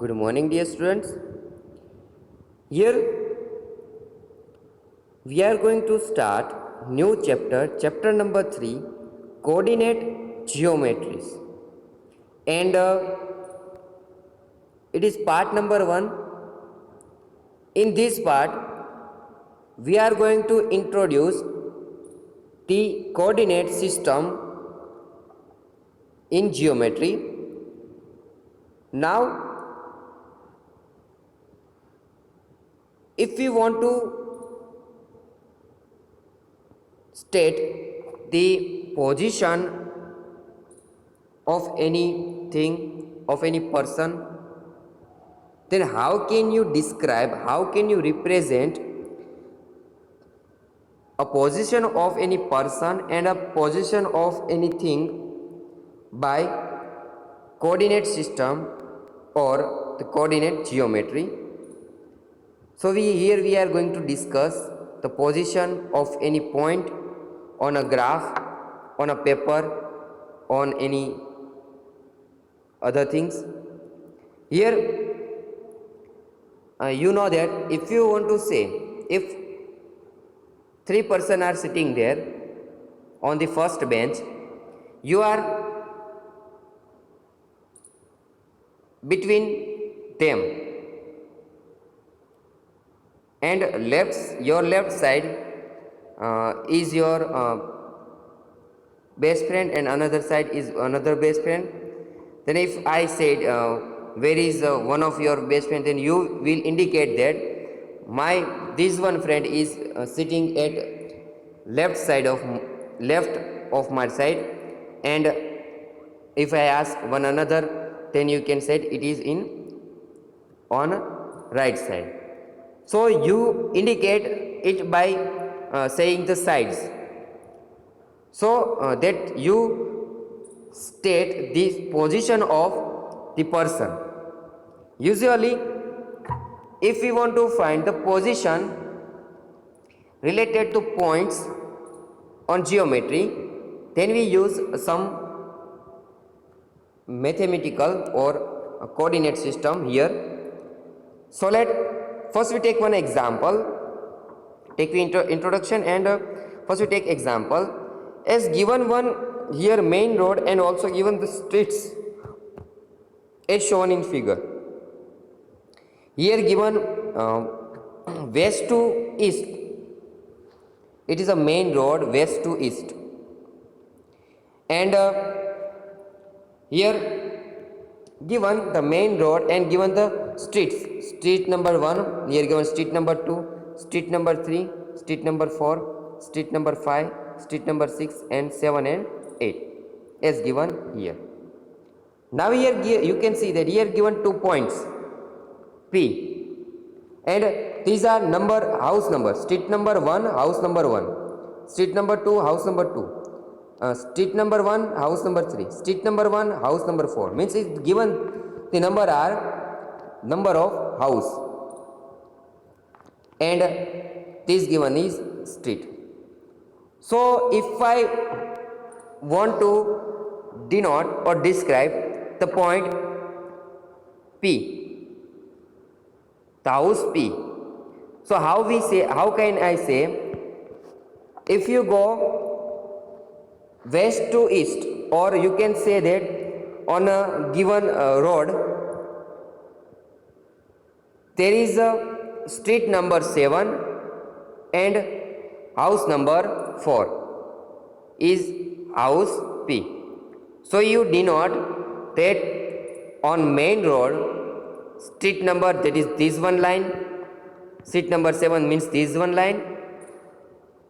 Good morning, dear students. Here we are going to start new chapter number 3, coordinate geometries, and it is part number 1. In this part, we are going to introduce the coordinate system in geometry. Now, if we want to state the position of anything, of any person, then how can you describe, how can you represent a position of any person and a position of anything by coordinate system or the coordinate geometry? So here we are going to discuss the position of any point on a graph, on a paper, on any other things. Here you know that if you want to say, if 3 persons are sitting there on the first bench, you are between them, and your left side is your best friend and another side is another best friend. Then if I said where is one of your best friend, then you will indicate that this one friend is sitting at left of my side, and if I ask one another, then you can say it is on right side. So you indicate it by saying the sides, so that you state the position of the person. Usually, if we want to find the position related to points on geometry, then we use some mathematical or a coordinate system here. So first we take one example, take the introduction, and first we take example as given one here main road and also given the streets as shown in figure. Here given west to east, it is a main road west to east, and here given the main road and given the streets, street number 1, here given street number 2, street number 3, street number 4, street number 5, street number 6 and 7 and 8 as given here. Now here you can see that here given 2 points P, and these are house number, street number 1 house number 1, street number 2 house number 2, street number 1 house number 3, street number 1 house number 4, means it's given the number of house, and this given is street. So if I want to denote or describe the point P, the house P, so how can I say, if you go west to east, or you can say that on a given road there is a street number 7 and house number 4 is house P. So you denote that on main road, street number, that is this one line, street number 7 means this one line,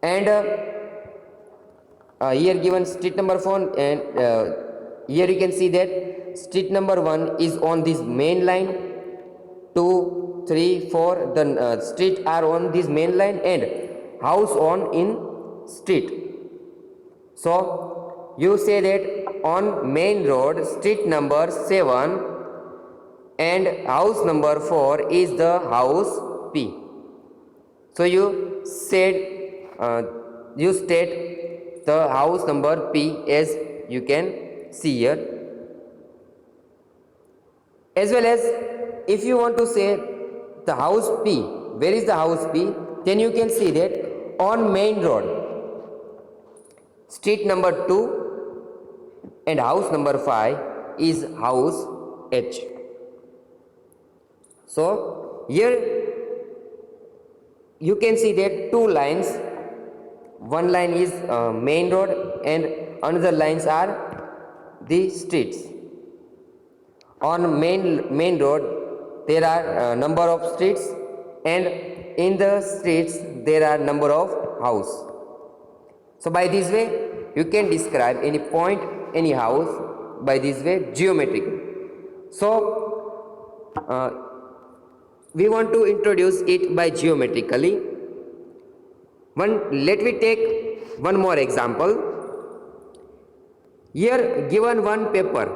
and here given street number 4, and here you can see that street number 1 is on this main line, 2, 3, 4, the street are on this main line and house on in street. So you say that on main road, street number 7 and house number 4 is the house P. So you state the house number P as you can see here, as well as if you want to say the house P, where is the house P, then you can see that on main road, street number 2 and house number 5 is house H. So here you can see that two lines, one line is main road and another lines are the streets. On main road there are number of streets, and in the streets there are number of house. So by this way you can describe any point, any house by this way geometrically. So we want to introduce it by geometrically. Let me take one more example. Here given one paper,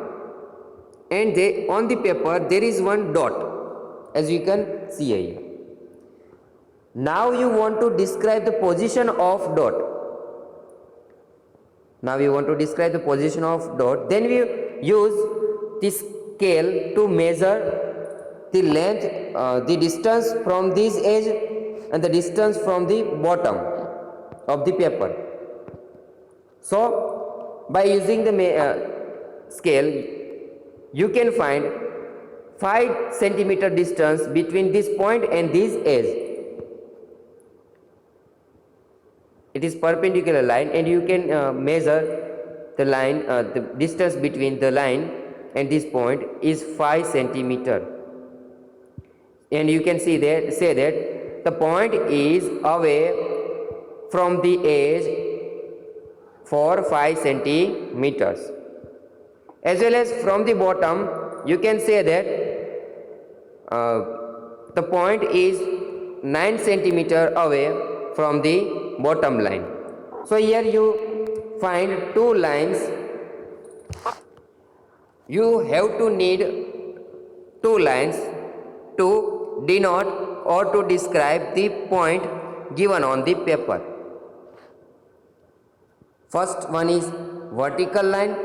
and on the paper there is one dot, as you can see here. Now you want to describe the position of dot. Now we want to describe the position of dot. Then we use this scale to measure the length, the distance from this edge and the distance from the bottom of the paper. So by using the scale, you can find 5 centimeter distance between this point and this edge. It is perpendicular line, and you can measure the line, the distance between the line and this point is 5 centimeter. And you can say that the point is away from the edge for 5 centimeters. As well as from the bottom, you can say that the point is 9 centimeter away from the bottom line. So here you find two lines. You have to need two lines to denote or to describe the point given on the paper. First one is vertical line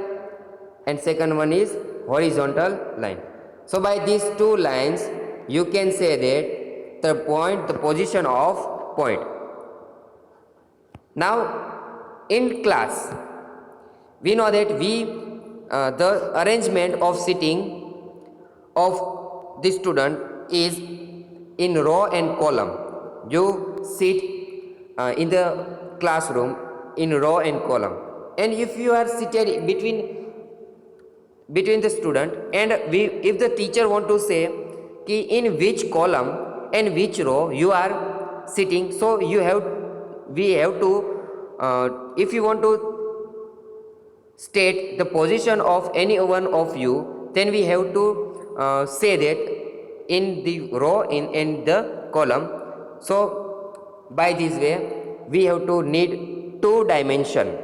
and second one is horizontal line. So by these two lines you can say that the position of point. Now in class we know that the arrangement of sitting of the student is in row and column. You sit in the classroom in row and column, and if you are seated between the student, and if the teacher want to say ki in which column and which row you are sitting, so we have to if you want to state the position of any one of you, then we have to say that in the row in the column. So by this way we have to need two dimension.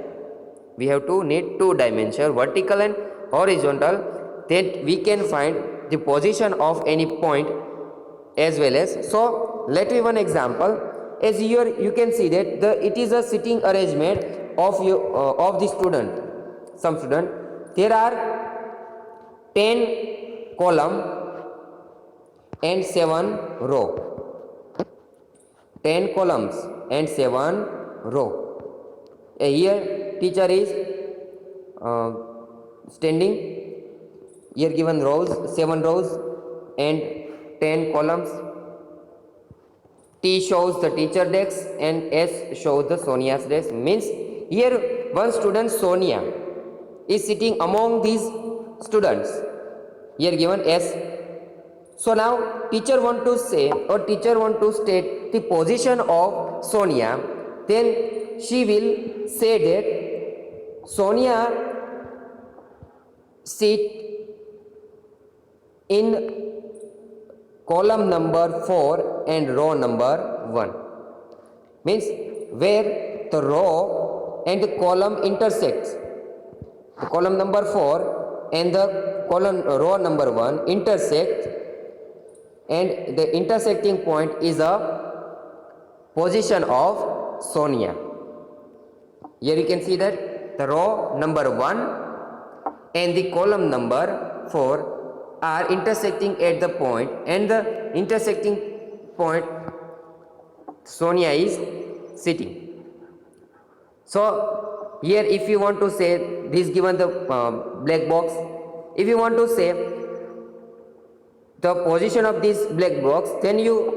We have to need two dimension, vertical and horizontal, then we can find the position of any point as well as. So let me one example. As here you can see that it is a sitting arrangement of the student. Some student, there are 10 column and 7 row. 10 columns and 7 row. Here teacher is standing. Here given rows, 7 rows and 10 columns. T shows the teacher desk and S shows the Sonia's desk. Means here one student, Sonia, is sitting among these students. Here given S. So now teacher want to say or teacher want to state the position of Sonia, then she will say that Sonia sit in column number 4 and row number 1. Means where the row and the column intersects. The column number 4 and the row number 1 intersect, and the intersecting point is a position of Sonia. Here you can see that the row number 1 and the column number 4 are intersecting at the point, and the intersecting point Sonia is sitting. So here if you want to say this given the black box, if you want to say the position of this black box, then you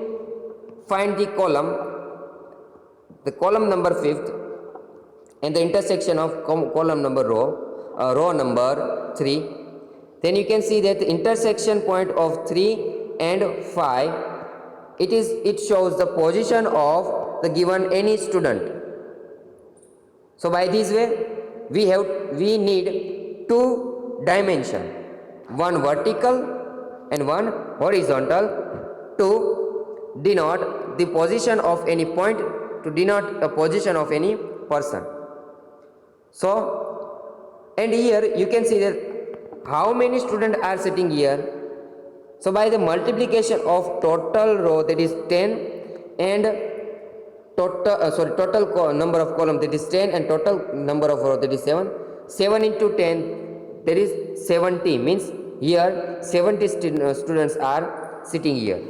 find the column number 5th and the intersection of column number row number 3. Then you can see that the intersection point of 3 and 5, it shows the position of the given any student. So by this way we need two dimension, one vertical and one horizontal, to denote the position of any point, to denote a position of any person. So, and here you can see that how many students are sitting here. So by the multiplication of total row, that is 10, and total number of column, that is 10, and total number of row, that is 7 into 10, that is 70, means here 70 students are sitting here.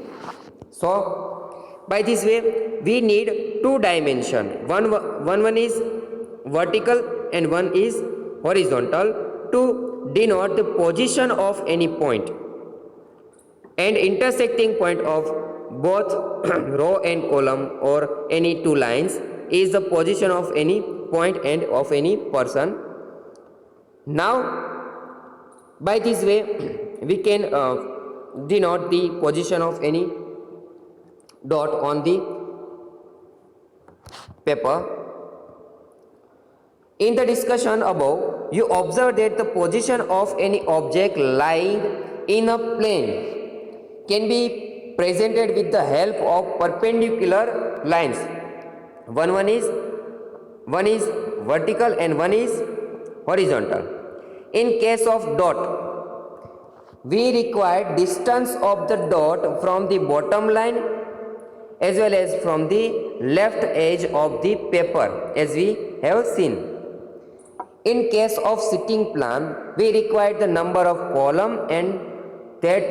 So by this way we need two dimension, one is vertical and one is horizontal, to denote the position of any point, and intersecting point of both row and column or any two lines is the position of any point and of any person. Now by this way we can denote the position of any dot on the paper. In the discussion above, you observe that the position of any object lying in a plane can be presented with the help of perpendicular lines. One is vertical and one is horizontal. In case of dot, we require distance of the dot from the bottom line as well as from the left edge of the paper, as we have seen. In case of sitting plan, we require the number of column and that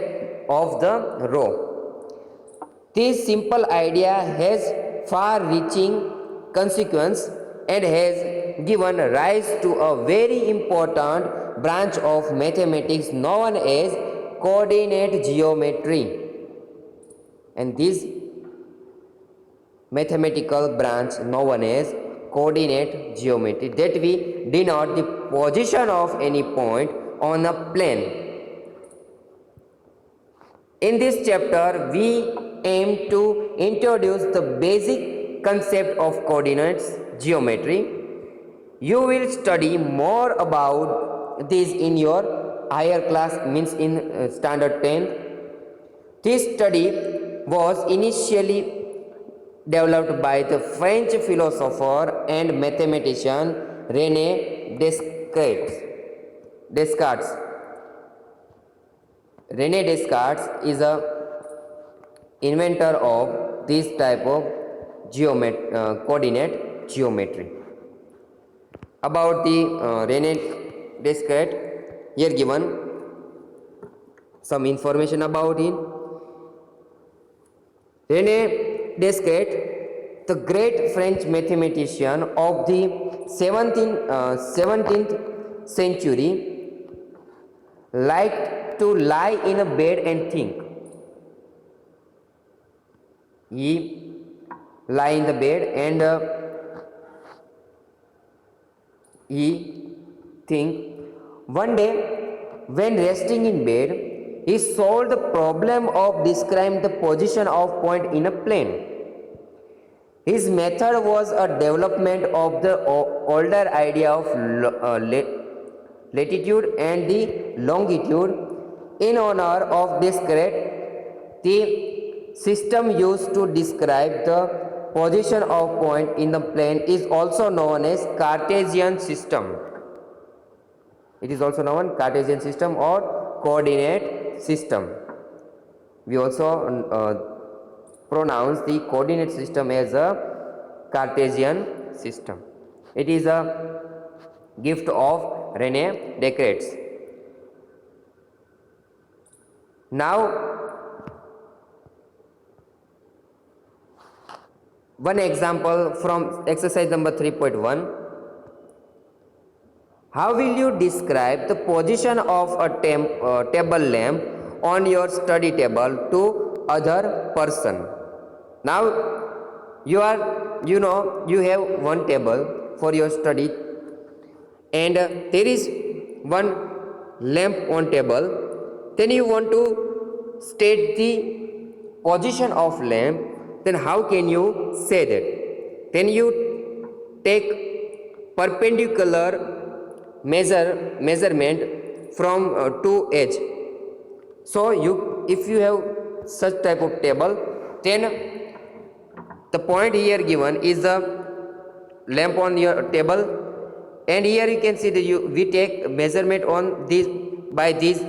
of the row. This simple idea has far-reaching consequence and has given rise to a very important branch of mathematics known as coordinate geometry. And this mathematical branch known as coordinate geometry, that we denote the position of any point on a plane. In this chapter we aim to introduce the basic concept of coordinates geometry. You will study more about this in your higher class, means in standard 10. This study was initially developed by the French philosopher and mathematician René Descartes. René Descartes is a inventor of this type of coordinate geometry. About the René Descartes, here given some information about him. René Descartes, the great French mathematician of the 17th century, liked to lie in a bed and think. He lie in the bed and he think. One day, when resting in bed, he solved the problem of describing the position of point in a plane. His method was a development of the older idea of latitude and the longitude. In honor of Descartes, the system used to describe the position of point in the plane is also known as Cartesian system. It is also known Cartesian system or coordinate system. We also pronounce the coordinate system as a Cartesian system. It is a gift of René Descartes. Now one example from exercise number 3.1. How will you describe the position of a table lamp on your study table to other person? Now you have one table for your study, and there is one lamp on table. Then you want to state the position of lamp. Then how can you say that? Then you take perpendicular measurement from two edge. So if you have such type of table, then the point here given is the lamp on your table, and here you can see that we take measurement on this by this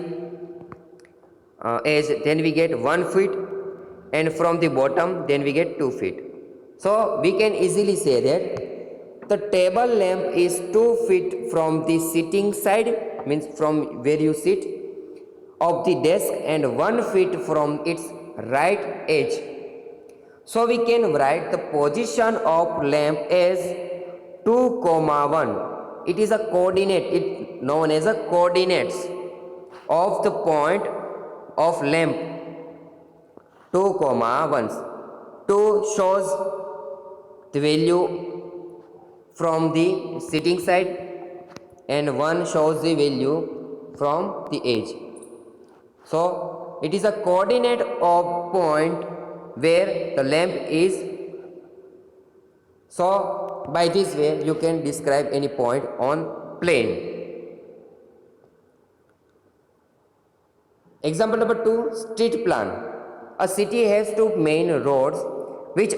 edge, then we get 1 feet, and from the bottom then we get 2 feet. So we can easily say that the table lamp is 2 feet from the sitting side, means from where you sit, of the desk, and 1 feet from its right edge. So we can write the position of lamp as 2, 1. It is a coordinate, it known as a coordinates of the point of lamp. 2, 1. 2 shows the value from the sitting side, and 1 shows the value from the edge. So it is a coordinate of point where the lamp is. So by this way you can describe any point on plane. Example number 2, street plan. A city has two main roads which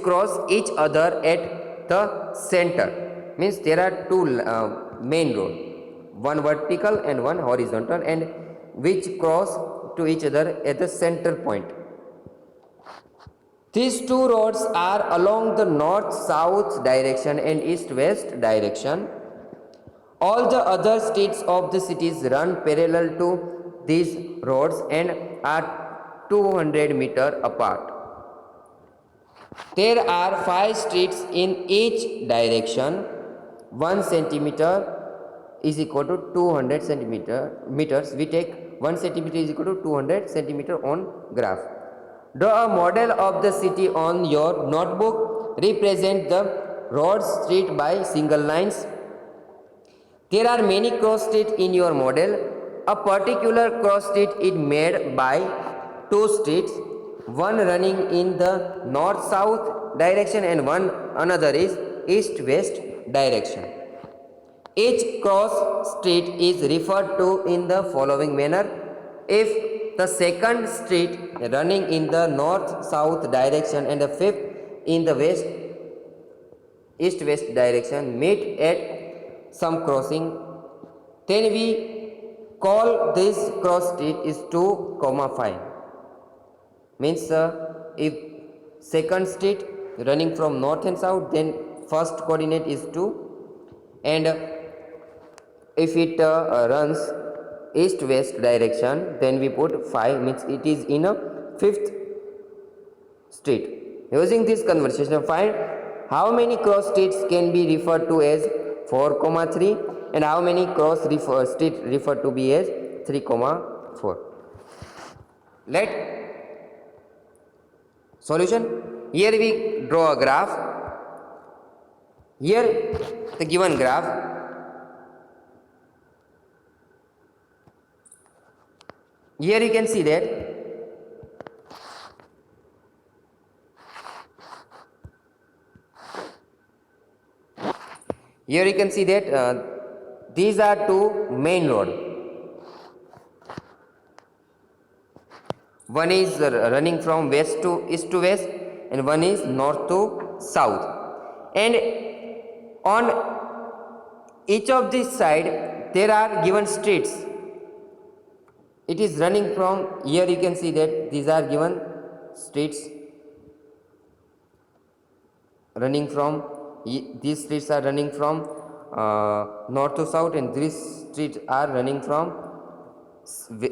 cross each other at the center. Means there are two main roads, one vertical and one horizontal, and which cross to each other at the center point. These two roads are along the north-south direction and east-west direction. All the other streets of the cities run parallel to these roads and are 200 meters apart. There are 5 streets in each direction. 1 centimeter is equal to 200 meters. We take 1 centimeter is equal to 200 centimeter on graph. Draw a model of the city on your notebook. Represent the road street by single lines. There are many cross streets in your model. A particular cross street is made by 2 streets, one running in the north-south direction and another is east-west direction. Each cross street is referred to in the following manner. If the second street running in the north-south direction and the fifth in the east-west direction meet at some crossing, then we call this cross street is 2, 5. Means if second street running from north and south, then first coordinate is 2, and if it runs east-west direction, then we put 5, means it is in a fifth street. Using this conversation, find how many cross streets can be referred to as 4, 3, and how many cross street referred to be as 3, 4. Let solution. Here we draw a graph. Here the given graph. Here you can see that these are two main roads. One is running from west to east to west, and one is north to south. And on each of these side there are given streets. It is running from here. You can see that these are given streets running from. These streets are running from north to south, and these streets are running from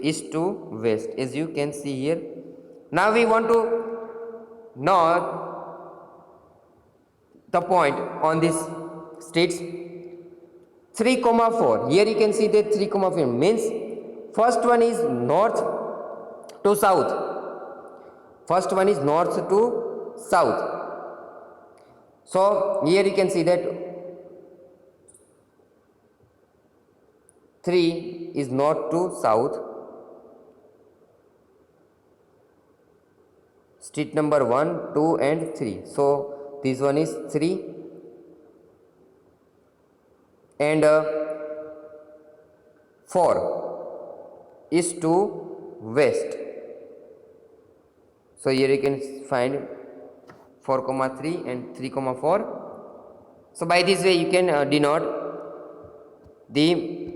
east to west, as you can see here. Now we want to know the point on this streets 3 comma 4. Here you can see that 3 comma 4 means first one is north to south. First one is north to south. So here you can see that 3 is north to south. Street number 1, 2 and 3. So this one is 3 and 4 is to west. So here you can find 4 comma 3 and 3 comma 4. So by this way you can denote the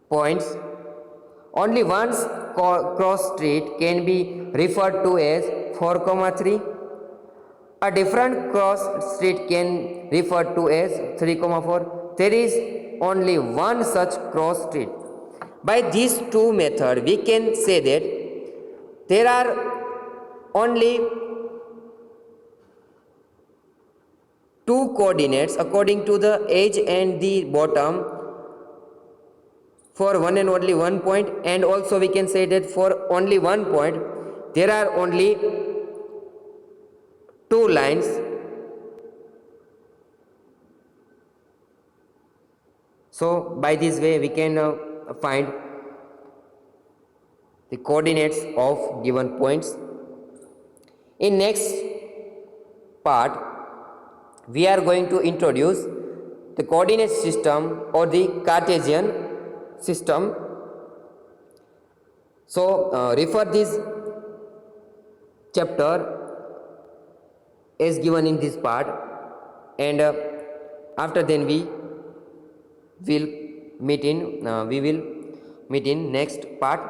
points. Only one cross street can be referred to as 4 comma 3. A different cross street can refer to as 3 comma 4. There is only one such cross street. By these two methods we can say that there are only two coordinates according to the edge and the bottom for one and only one point, and also we can say that for only one point there are only two lines. So by this way we can find the coordinates of given points. In next part we are going to introduce the coordinate system or the Cartesian system. So refer this chapter as given in this part, and after then we will meet in next part.